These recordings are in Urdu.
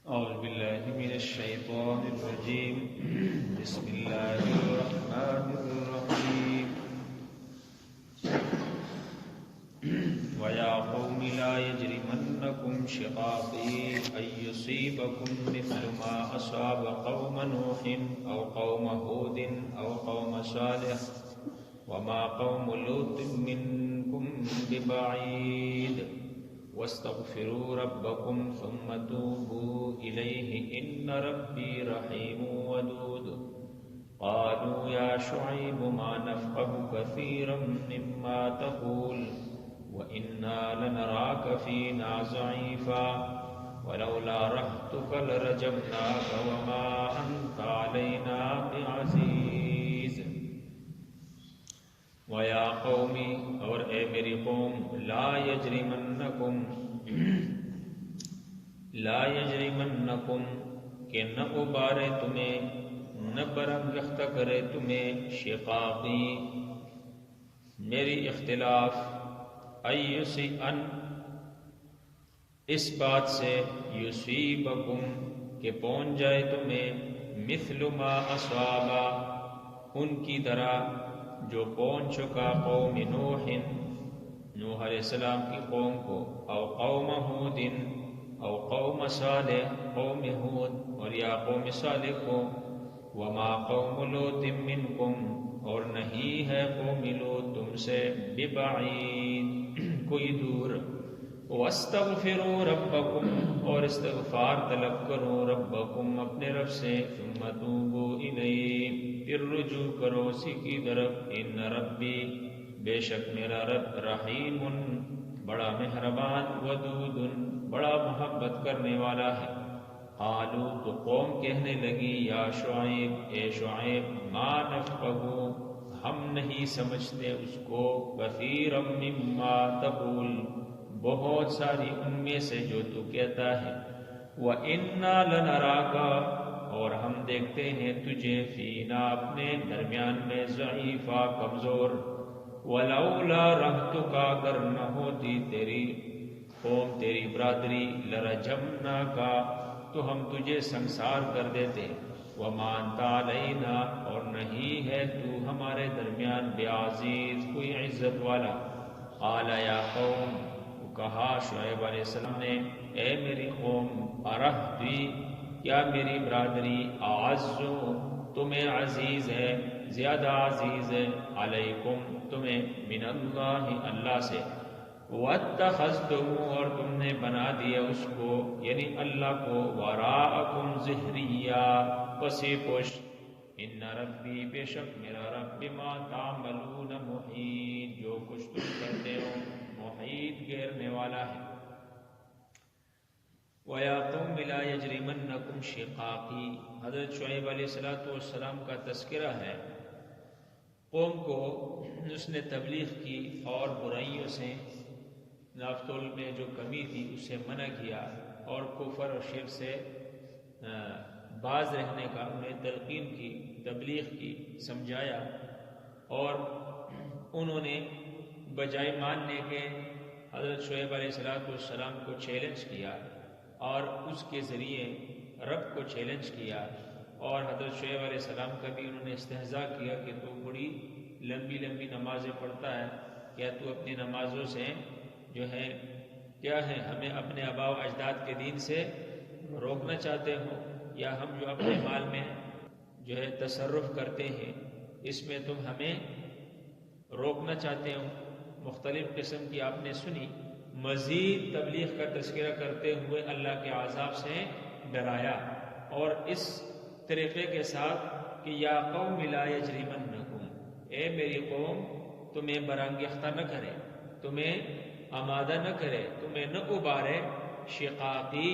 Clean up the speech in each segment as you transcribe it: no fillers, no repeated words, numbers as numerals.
أعوذ بالله من الشيطان الرجيم. بسم الله الرحمن الرحيم. ويا قوم لا يجرمنكم شقاقي أن يصيبكم مثل ما أصاب قوم نوح أو قوم هود أو قوم صالح وما قوم لوط منكم ببعيد واستغفروا ربكم ثم توبوا إليه إن ربي رحيم ودود. قالوا يا شعيب ما نفقه كثيرا مما تقول وإنا لنراك فينا ضعيفا ولولا رهطك لرجمناك وما أنت علينا بعزيز. وَيَا قَوْمِ اور اے میری قوم لا یجرمنکم کہ نہ ابارے تمہیں نہ برانگیختہ کرے تمہیں شقاقی میری اختلاف ان اس بات سے یصیبکم کہ پہنچ جائے تمہیں مثل ما اصابا ان کی طرح جو پہنچ چکا قوم نوح علیہ السلام کی قوم کو او قوم ہود او قوم صالح قوم ہود اور یا قوم صالح کو وما قوم لوط منکم اور نہیں ہے قوم لوط تم سے ببعید کوئی دور. واستغفروا ربکم اور استغفار طلب کرو ربکم اپنے رب سے ثم توبوا الیہ پھر رجوع کرو اسی کی طرف ان ربی بے شک میرا رب رحیم بڑا مہربان ودود بڑا محبت کرنے والا ہے. قالوا تو قوم کہنے لگی یا شعیب اے شعیب ما نفقہ ہم نہیں سمجھتے اس کو کثیرا مما تقول بہت ساری ان میں سے جو تو کہتا ہے وَإِنَّا لَنَرَاكَ اور ہم دیکھتے ہیں تجھے فینا اپنے درمیان میں ضعیفا کمزور وَلَوْلَا رَحْتُكَ اگر نہ ہوتی تیری قوم تیری برادری لَرَجَمْنَاكَ تو ہم تجھے سنسار کر دیتے وَمَا أَنْتَ عَلَيْنَا اور نہیں ہے تو ہمارے درمیان بعزیز کوئی عزت والا. قَالَ يَا قَوْمِ کہا شعیب علیہ السلام نے اے میری قوم ارہتی کیا میری برادری اعزو تمہیں عزیز ہے زیادہ عزیز ہے علیکم تمہیں من اللہ اللہ سے واتخذتم اور تم نے بنا دیا اس کو یعنی اللہ کو وراءکم ظہریہ پسی پشت ان ربی بے شک میرا رب بما تعملون محیط جو کچھ تم کرتے ہو محیط گھیرنے والا ہے. وَيَا قَوْمِ لَا يَجْرِمَنَّكُمْ شِقَاقِي حضرت شعیب علیہ السلام کا تذکرہ ہے. قوم کو اس نے تبلیغ کی اور برائیوں سے نافتول میں جو کمی تھی اسے منع کیا اور کفر اور شرک سے باز رہنے کا انہیں تلقین کی تبلیغ کی سمجھایا اور انہوں نے بجائے ماننے کے حضرت شعیب علیہ السلام کو چیلنج کیا اور اس کے ذریعے رب کو چیلنج کیا اور حضرت شعیب علیہ السلام کا بھی انہوں نے استہزاء کیا کہ تو بڑی لمبی لمبی نمازیں پڑھتا ہے کیا تو اپنی نمازوں سے جو ہے کیا ہے ہمیں اپنے آباء و اجداد کے دین سے روکنا چاہتے ہو یا ہم جو اپنے مال میں جو ہے تصرف کرتے ہیں اس میں تم ہمیں روکنا چاہتے ہو. مختلف قسم کی آپ نے سنی. مزید تبلیغ کا تذکرہ کرتے ہوئے اللہ کے عذاب سے ڈرایا اور اس طریقے کے ساتھ کہ یا قوم لا یجرمنکم اے میری قوم تمہیں برانگیختہ نہ کرے تمہیں آمادہ نہ کرے تمہیں نہ ابارے شقاقی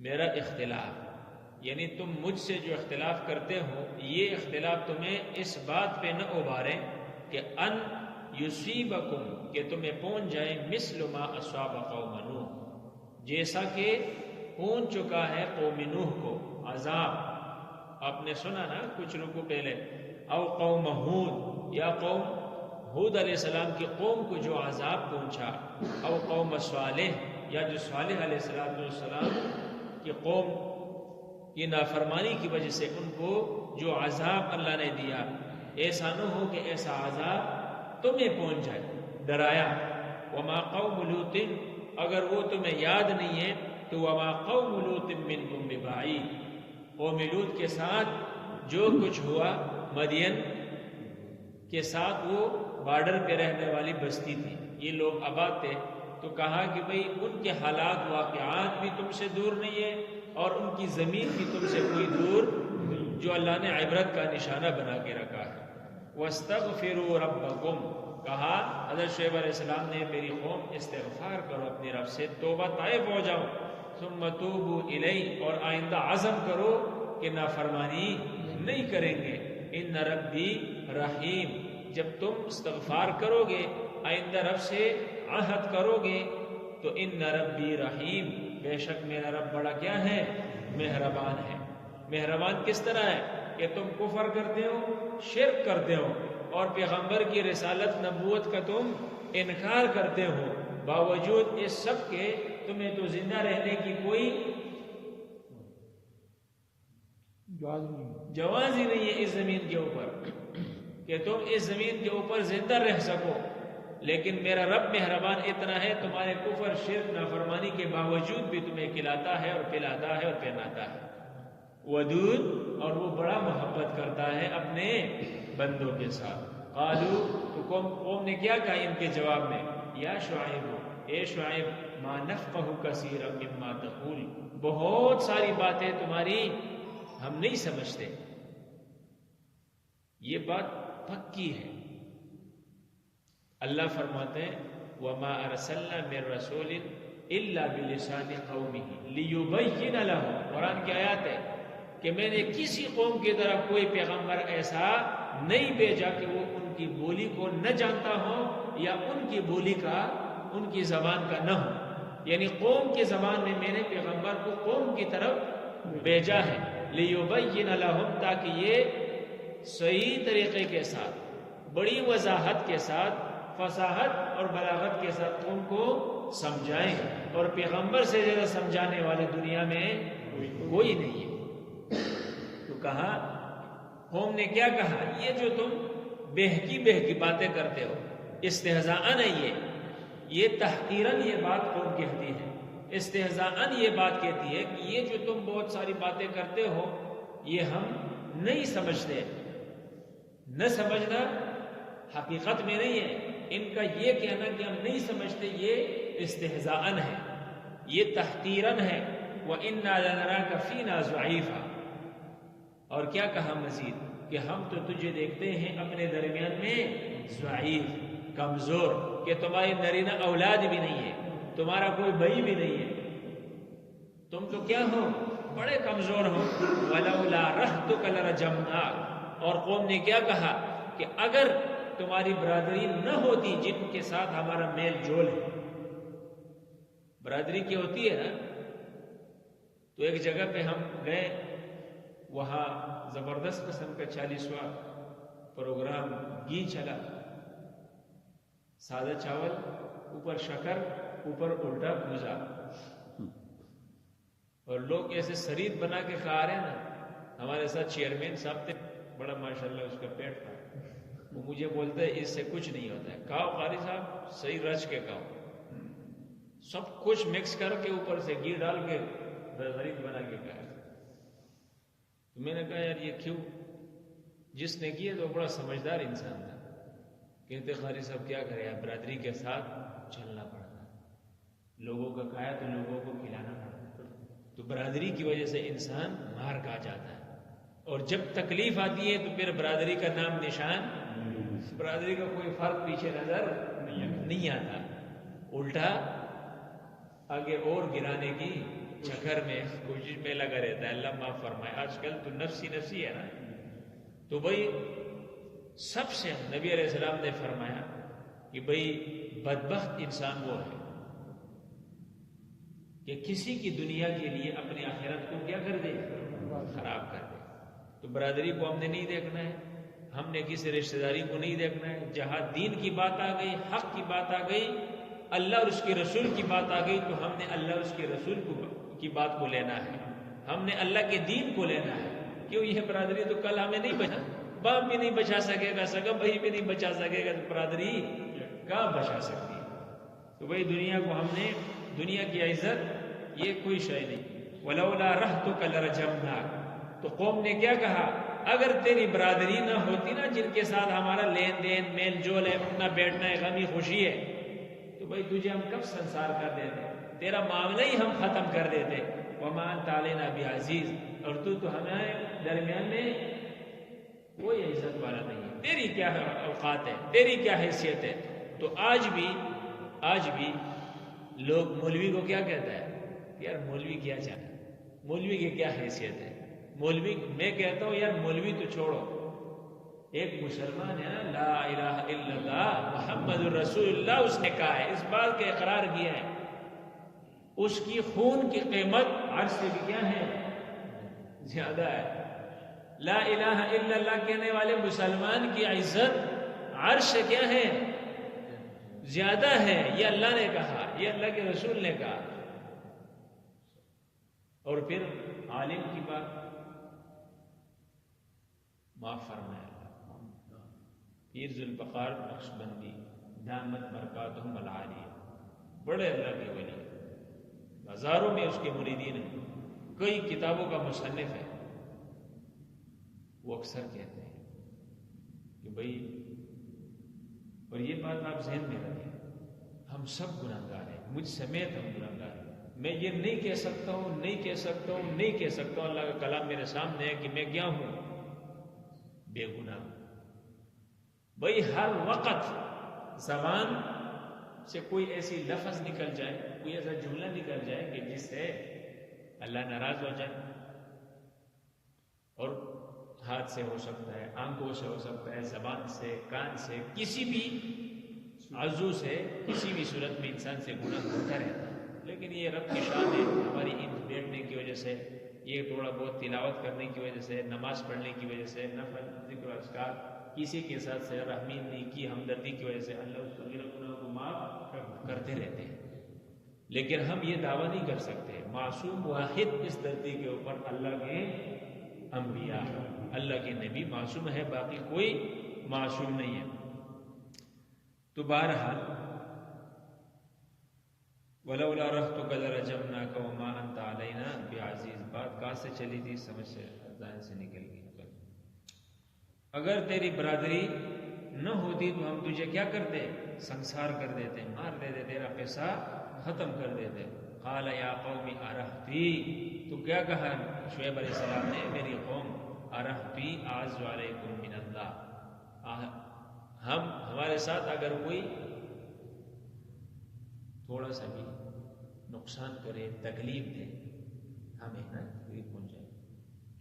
میرا اختلاف یعنی تم مجھ سے جو اختلاف کرتے ہو یہ اختلاف تمہیں اس بات پہ نہ ابارے کہ ان یصیبکم کہ تمہیں پہنچ جائے مثل ما اصاب قوم نوح جیسا کہ پہنچ چکا ہے قوم نوح کو عذاب. آپ نے سنا نا کچھ رکو پہلے او قوم ہود یا قوم ہود علیہ السلام کی قوم کو جو عذاب پہنچا او قوم صالح یا جو صالح علیہ السلام کہ قوم کی نافرمانی کی وجہ سے ان کو جو عذاب اللہ نے دیا ایسا نہ ہو کہ ایسا عذاب تمہیں پہنچ جائے. ڈرایا. وما قوم لوط، اگر وہ تمہیں یاد نہیں ہے تو وما قوم لوط منکم ببعید، قوم لوط کے ساتھ جو کچھ ہوا، مدین کے ساتھ وہ بارڈر پہ رہنے والی بستی تھی، یہ لوگ آباد تھے. تو کہا کہ بھئی ان کے حالات واقعات بھی تم سے دور نہیں ہے اور ان کی زمین بھی تم سے کوئی دور جو اللہ نے عبرت کا نشانہ بنا کے رکھا ہے. وَاسْتَغْفِرُوا رَبَّكُمْ، کہا حضرت شعیب علیہ السلام نے میری قوم استغفار کرو اپنے رب سے، توبہ طائب ہو جاؤ. ثُمَّ تُوبُوا إِلَيْهِ، اور آئندہ عزم کرو کہ نافرمانی نہیں کریں گے. ان ربی رحیم، جب تم استغفار کرو گے، آئندہ رب سے عہد کرو گے تو ان ربی رحیم، بے شک میرا رب بڑا کیا ہے؟ مہربان ہے. مہربان کس طرح ہے کہ تم کفر کرتے ہو، شرک کرتے ہو اور پیغمبر کی رسالت نبوت کا تم انکار کرتے ہو، باوجود اس سب کے تمہیں تو زندہ رہنے کی کوئی جواز ہی نہیں ہے اس زمین کے اوپر کہ تم اس زمین کے اوپر زندہ رہ سکو. لیکن میرا رب مہربان اتنا ہے، تمہارے کفر شرک نافرمانی کے باوجود بھی تمہیں کھلاتا ہے اور پلاتا ہے اور پہناتا ہے. ودود، اور وہ بڑا محبت کرتا ہے اپنے بندوں کے ساتھ. قالو، تو قوم نے کیا کہا ان کے جواب میں؟ یا شعیب، اے شعیب، ما نفقہ کثیرا مما تقول، بہت ساری باتیں تمہاری ہم نہیں سمجھتے. یہ بات پکی ہے. اللہ فرماتے ہیں وما ارسلنا من رسول الا بلسان قومه ليبين لهم، قرآن کی آیات ہے کہ میں نے کسی قوم کی طرف کوئی پیغمبر ایسا نہیں بھیجا کہ وہ ان کی بولی کو نہ جانتا ہو یا ان کی بولی کا، ان کی زبان کا نہ ہو. یعنی قوم کی زبان میں نے پیغمبر کو قوم کی طرف بھیجا ہے. لِيُبَيِّنَ لَهُمْ، تاکہ یہ صحیح طریقے کے ساتھ، بڑی وضاحت کے ساتھ، فصاحت اور بلاغت کے ساتھ قوم کو سمجھائیں. اور پیغمبر سے زیادہ سمجھانے والے دنیا میں کوئی نہیں ہے. تو کہا، قوم نے کیا کہا؟ یہ جو تم بہکی باتیں کرتے ہو، استہزاءً ہے یہ تحقیراً یہ بات قوم کہتی ہے، استہزاءً یہ بات کہتی ہے کہ یہ جو تم بہت ساری باتیں کرتے ہو یہ ہم نہیں سمجھتے. نہ سمجھنا حقیقت میں نہیں ہے، ان کا یہ کہنا کہ ہم نہیں سمجھتے یہ استہزاءً ہے، یہ تحقیراً ہے. وَإِنَّا لَنَرَاكَ فِينَا ضَعِيفًا، اور کیا کہا مزید کہ ہم تو تجھے دیکھتے ہیں اپنے درمیان میں ضعیف، کمزور، کہ تمہاری نرینہ اولاد بھی نہیں ہے، تمہارا کوئی بھائی بھی نہیں ہے، تم تو کیا ہو؟ بڑے کمزور ہو. وَلَوْلَا رَحْتُكَ لَرَجَمْنَاكَ، اور قوم نے کیا کہا کہ اگر تمہاری برادری نہ ہوتی جن کے ساتھ ہمارا میل جول ہے. برادری کی ہوتی ہے نا. تو ایک جگہ پہ ہم گئے، وہاں زبردست قسم کا 40واں پروگرام گھی چلا، سادہ چاول، اوپر شکر، اوپر الٹا بھوجا، اور لوگ ایسے سرید بنا کے کھا رہے ہیں نا. ہمارے ساتھ چیئرمین صاحب تھے، بڑا ماشاءاللہ اس کا پیٹ تھا. وہ مجھے بولتا ہے اس سے کچھ نہیں ہوتا ہے، کھاؤ قاری صاحب، صحیح رچ کے کھاؤ، سب کچھ مکس کر کے اوپر سے گھی ڈال کے سرید بنا کے کھایا. تو میں نے کہا یار یہ کیوں؟ جس نے کیا تو بڑا سمجھدار انسان تھا. کہتے قاری صاحب کیا کرے، آپ برادری کے ساتھ چلنا پڑتا، لوگوں کا کھایا تو لوگوں کو کھلانا پڑتا. تو برادری کی وجہ سے انسان مار کھا جاتا ہے، اور جب تکلیف آتی ہے تو پھر برادری کا نام نشان، برادری کا کوئی فرق پیچھے نظر نہیں آتا. الٹا آگے اور گرانے کی چکر میں کوشش میں لگا رہتا ہے. اللہ معاف فرمائے. آج کل تو نفسی نفسی ہے نا. تو بھائی سب سے نبی علیہ السلام نے فرمایا کہ بھائی بدبخت انسان وہ ہے کہ کسی کی دنیا کے لیے اپنی آخرت کو کیا کر دے؟ خراب کر دے. تو برادری کو ہم نے نہیں دیکھنا ہے، ہم نے کسی رشتہ داری کو نہیں دیکھنا ہے. جہاں دین کی بات آ گئی، حق کی بات آ گئی، اللہ اور اس کے رسول کی بات آ گئی تو ہم نے اللہ اور اس کے رسول کی بات کو لینا ہے، ہم نے اللہ کے دین کو لینا ہے. کیوں؟ یہ برادری تو کل ہمیں نہیں بچا، باپ بھی نہیں بچا سکے گا، سگا بھائی بھی نہیں بچا سکے گا، تو برادری کہاں بچا سکتی ہے؟ تو بھائی دنیا کو ہم نے، دنیا کی عزت یہ کوئی شے نہیں. وَلَوْلَا رَحْتُكَ لَرَجَمْنَاكَ، تو قوم نے کیا کہا؟ اگر تیری برادری نہ ہوتی نا، جن کے ساتھ ہمارا لین دین میل جول ہے، اٹھنا بیٹھنا ہے، غمی خوشی ہے، تو بھائی تجھے ہم کب سنسار کر دیتے، تیرا معاملہ ہی ہم ختم کر دیتے. وَمَا أَنْتَ عَلَيْنَا بِعَزِيزٍ، اور تو ہمارے درمیان میں کوئی عزت والا نہیں ہے، تیری کیا اوقات ہے، تیری کیا حیثیت ہے. تو آج بھی لوگ مولوی کو کیا کہتا ہے؟ یار مولوی کیا چاہتا ہے، مولوی کی کیا حیثیت ہے، مولوی. میں کہتا ہوں یار مولوی تو چھوڑو، ایک مسلمان ہے نا، لا الہ الا اللہ محمد الرسول اللہ، اس نے کہا ہے، اس بات کا اقرار کیا ہے، اس کی خون کی قیمت عرش سے بھی کیا ہے؟ زیادہ ہے. لا الہ الا اللہ کہنے والے مسلمان کی عزت عرش سے کیا ہے؟ زیادہ ہے. یہ اللہ نے کہا، یہ اللہ کے رسول نے کہا. اور پھر عالم کی بات معاف فرمائے پیر ذوالفقار نقشبندی دامت برکاتہم العالیہ، بڑے اللہ کے ولی، ہزاروں میں اس کے مریدین ہیں، کئی کتابوں کا مصنف ہے. وہ اکثر کہتے ہیں کہ بھئی، اور یہ بات آپ ذہن میں رکھیں، ہم سب گناہگار ہیں، مجھ سمیت ہم گناہگار ہیں. میں یہ نہیں کہہ سکتا ہوں، نہیں کہہ سکتا ہوں، اللہ کا کلام میرے سامنے ہے کہ میں کیا ہوں؟ بے گناہ. بھئی ہر وقت زبان سے کوئی ایسی لفظ نکل جائے، کوئی ایسا جملہ نکل جائے کہ جس سے اللہ ناراض ہو جائے. اور ہاتھ سے ہو سکتا ہے، آنکھوں سے ہو سکتا ہے، زبان سے، کان سے، کسی بھی عضو سے، کسی بھی صورت میں انسان سے گناہ ہوتا رہتا ہے. لیکن یہ رب کی شان ہے، ہماری ان بیٹھنے کی وجہ سے، یہ تھوڑا بہت تلاوت کرنے کی وجہ سے، نماز پڑھنے کی وجہ سے، نفل ذکر و اذکار، کسی کے ساتھ سے رحمی، نیکی، ہمدردی کی وجہ سے اللہ اس گناہ کو معاف کرتے رہتے ہیں. لیکن ہم یہ دعویٰ نہیں کر سکتے. معصوم واحد اس دھرتی کے اوپر اللہ کے انبیاء، اللہ کے نبی معصوم ہے، باقی کوئی معصوم نہیں ہے. تو بہرحال وَلَوْلَا رَحْتُكَ لَرَجَمْنَاكَ وَمَا أَنْتَ عَلَيْنَا بِعَزِيزٍ. بات کہاں سے چلی تھی؟ سمجھ سے، ذہن سے نکل گئی. اگر تیری برادری نہ ہوتی تو ہم تجھے کیا کرتے؟ سنسار کر دیتے، مار دیتے، تیرا پیسہ ختم کر دیتے. قال یا قوم ارہتی، تو کیا کہا شعیب علیہ السلام نے؟ میری قوم، ارہتی اعز علیکم من اللہ، ہمارے ساتھ اگر کوئی تھوڑا سا بھی نقصان کرے، تکلیف دے، ہمیں نا تکلیف پہنچائے،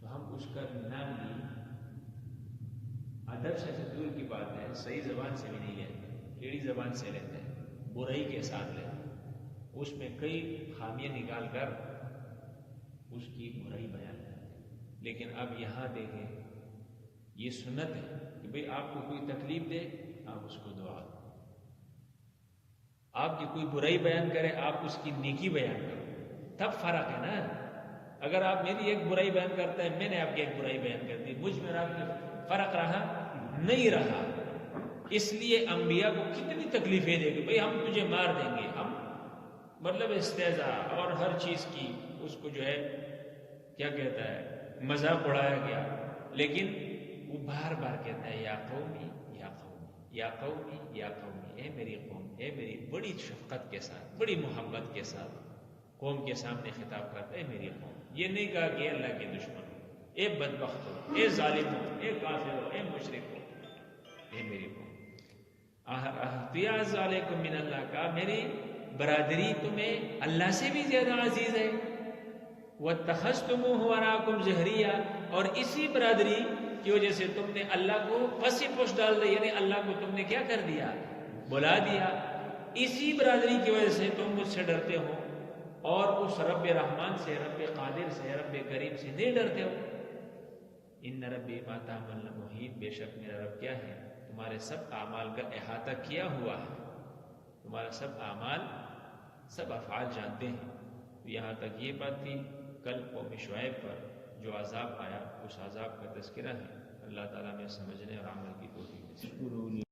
تو ہم اس کا نام بھی ادب سے دور کی بات ہے، صحیح زبان سے بھی نہیں لیتے، ٹیڑھی زبان سے لیتے ہیں، برائی کے ساتھ لیتے ہیں، اس میں کئی خامیاں نکال کر اس کی برائی بیان کرتے ہیں. لیکن اب یہاں دیکھیں، یہ سنت ہے کہ بھئی آپ کو کوئی تکلیف دے، آپ اس کو دعا دو، آپ کی کوئی برائی بیان کرے، آپ اس کی نیکی بیان کرو، تب فرق ہے نا. اگر آپ میری ایک برائی بیان کرتے ہیں، میں نے آپ کی ایک برائی بیان کر دی، مجھ میں آپ کی فرق رہا نہیں رہا. اس لیے انبیاء کو کتنی تکلیفیں دے گی، بھئی ہم تجھے مار دیں گے، ہم مطلب استہزاء اور ہر چیز کی اس کو جو ہے کیا کہتا ہے، مذاق اڑایا گیا. لیکن وہ بار بار کہتا ہے یا قومی یا قومی یا قومی یا قومی، اے میری قوم، اے میری، بڑی شفقت کے ساتھ، بڑی محبت کے ساتھ قوم کے سامنے خطاب کرتا ہے، اے میری قوم. یہ نہیں کہا کہ اللہ کے دشمن ہو، اے بدبخت ہو، اے ظالم ہو، اے کافر ہو، اے مشرک ہو، اے میری قوم. احتیاز علیکم من اللہ کا، میری برادری تمہیں اللہ سے بھی زیادہ عزیز ہے. وَاتَّخَذْتُمُوهُ وَرَاءَكُمْ ظِهْرِيًّا، اور اسی برادری کی وجہ سے تم نے اللہ کو پسی پوش ڈال دیا، یعنی اللہ کو تم نے کیا کر دیا؟ بلا دیا. اسی برادری کی وجہ سے تم مجھ سے ڈرتے ہو، اور اس رب رحمان سے، رب قادر سے، رب کریم سے نہیں ڈرتے ہو. ان ربی ما تعملون محیط، بے شک میرا رب کیا ہے؟ تمہارے سب اعمال کا احاطہ کیا ہوا ہے، ہمارا سب اعمال سب افعال جانتے ہیں. یہاں تک یہ بات تھی. کل قوم شعیب پر جو عذاب آیا اس عذاب کا تذکرہ ہے. اللہ تعالیٰ میں سمجھنے اور عمل کی توفیق نصیب فرمائے.